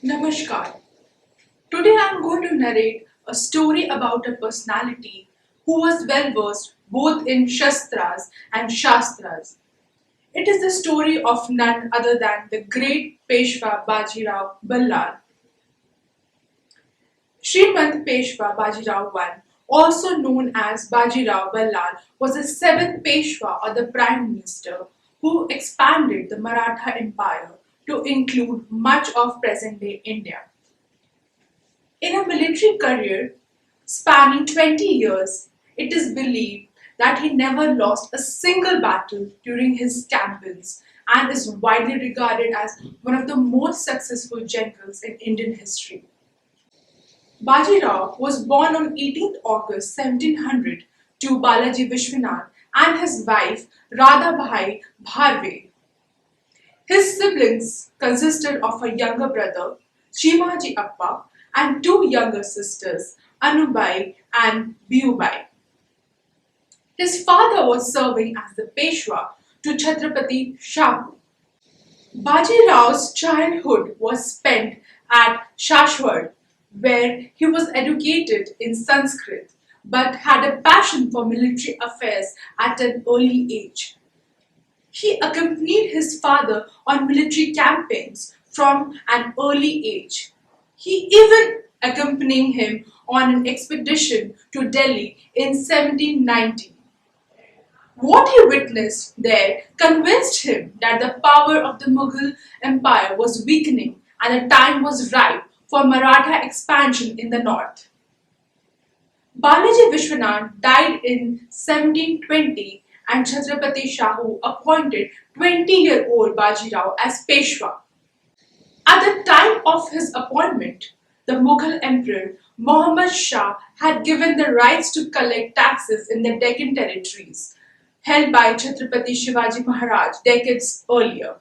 Namaskar. Today I am going to narrate a story about a personality who was well versed both in Shastras and Shastras. It is the story of none other than the great Peshwa Baji Rao Ballal. Srimant Peshwa Baji Rao I, also known as Bajirao Ballal, was the seventh Peshwa or the Prime Minister who expanded the Maratha Empire to include much of present day India. In a military career spanning 20 years, it is believed that he never lost a single battle during his campaigns and is widely regarded as one of the most successful generals in Indian history. Bajirao was born on 18th August 1700 to Balaji Vishwanath and his wife Radhabhai Bharve. His siblings consisted of a younger brother, Shimaji Appa, and two younger sisters, Anubai and Biubai. His father was serving as the Peshwa to Chhatrapati Shahu. Baji Rao's childhood was spent at Shashwad, where he was educated in Sanskrit but had a passion for military affairs at an early age. He accompanied his father on military campaigns from an early age. He even accompanied him on an expedition to Delhi in 1790. What he witnessed there convinced him that the power of the Mughal Empire was weakening and the time was ripe for Maratha expansion in the north. Balaji Vishwanath died in 1720 and Chhatrapati Shahu appointed 20-year-old Bajirao as Peshwa. At the time of his appointment, the Mughal Emperor Muhammad Shah had given the rights to collect taxes in the Deccan territories, held by Chhatrapati Shivaji Maharaj decades earlier.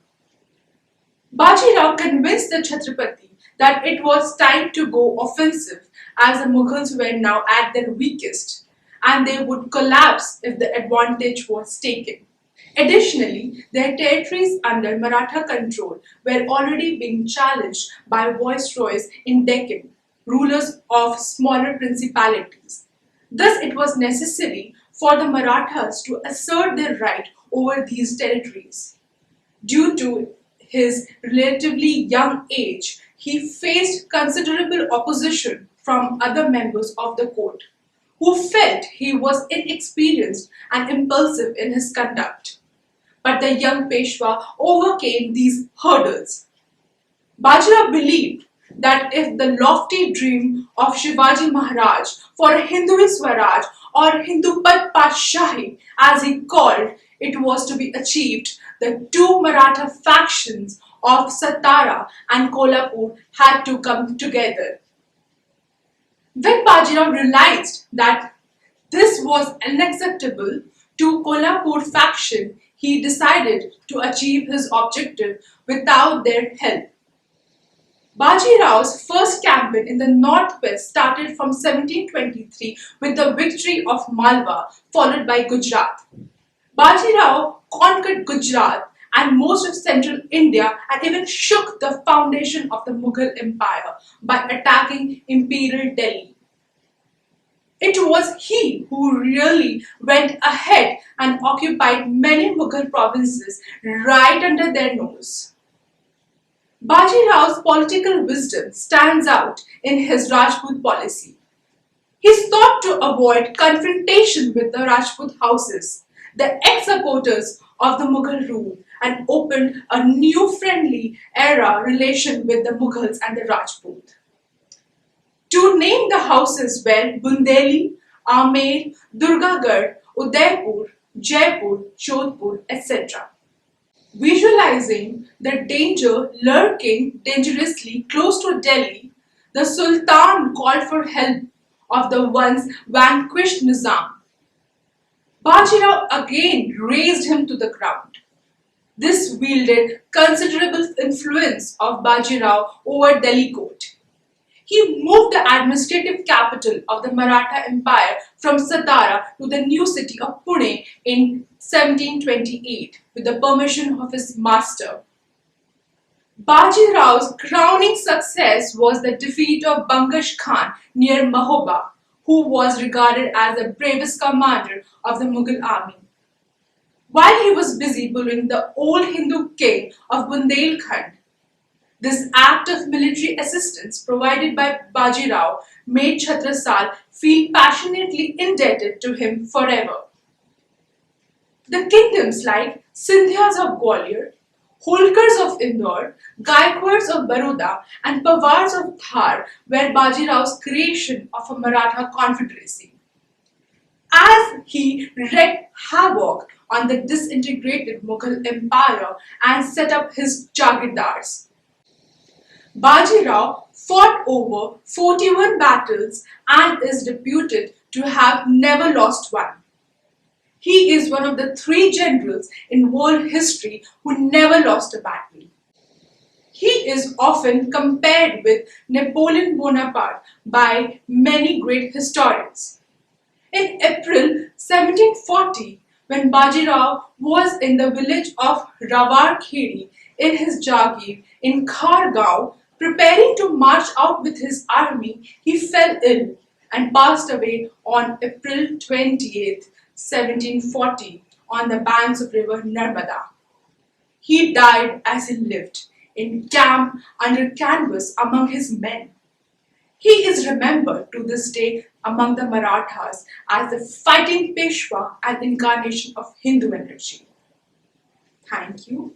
Bajirao convinced the Chhatrapati that it was time to go offensive as the Mughals were now at their weakest and they would collapse if the advantage was taken. Additionally, their territories under Maratha control were already being challenged by viceroys in Deccan, rulers of smaller principalities. Thus, it was necessary for the Marathas to assert their right over these territories. Due to his relatively young age, he faced considerable opposition from other members of the court, who felt he was inexperienced and impulsive in his conduct. But the young Peshwa overcame these hurdles. Bajirao believed that if the lofty dream of Shivaji Maharaj for a Hindu Swaraj or Hindu Pad Padshahi, as he called it, was to be achieved, the two Maratha factions of Satara and Kolhapur had to come together. When Bajirao realized that this was unacceptable to Kolhapur faction, he decided to achieve his objective without their help. Baji Rao's first campaign in the northwest started from 1723 with the victory of Malwa, followed by Gujarat. Baji Rao conquered Gujarat and most of central India and even shook the foundation of the Mughal Empire by attacking imperial Delhi. It was he who really went ahead and occupied many Mughal provinces right under their nose. Baji Rao's political wisdom stands out in his Rajput policy. He sought to avoid confrontation with the Rajput houses, the ex-supporters of the Mughal rule, and opened a new friendly era relation with the Mughals and the Rajput. To name the houses were Bundeli, Amer, Durgagarh, Udaipur, Jaipur, Jodhpur, etc. Visualizing the danger lurking dangerously close to Delhi, the Sultan called for help of the once vanquished Nizam. Bajirao again razed him to the ground. This wielded considerable influence of Bajirao over Delhi court. He moved the administrative capital of the Maratha Empire from Satara to the new city of Pune in 1728 with the permission of his master. Bajirao's crowning success was the defeat of Bangash Khan near Mahoba, who was regarded as the bravest commander of the Mughal army. While he was busy bullying the old Hindu king of Bundelkhand, this act of military assistance provided by Bajirao made Chhatrasal feel passionately indebted to him forever. The kingdoms like Sindhyas of Gwalior, Holkars of Indore, Gaikwads of Baroda, and Pawars of Thar were Bajirao's creation of a Maratha confederacy. As he wreaked havoc on the disintegrated Mughal Empire and set up his Jagirdars, Bajirao fought over 41 battles and is reputed to have never lost one. He is one of the three generals in world history who never lost a battle. He is often compared with Napoleon Bonaparte by many great historians. In April 1740, when Bajirao was in the village of Rawarkhedi in his Jagir in Khargao, preparing to march out with his army, he fell ill and passed away on April 20th, 1740, on the banks of river Narmada. He died as he lived, in camp under canvas among his men. He is remembered to this day among the Marathas as the fighting Peshwa and incarnation of Hindu energy. Thank you.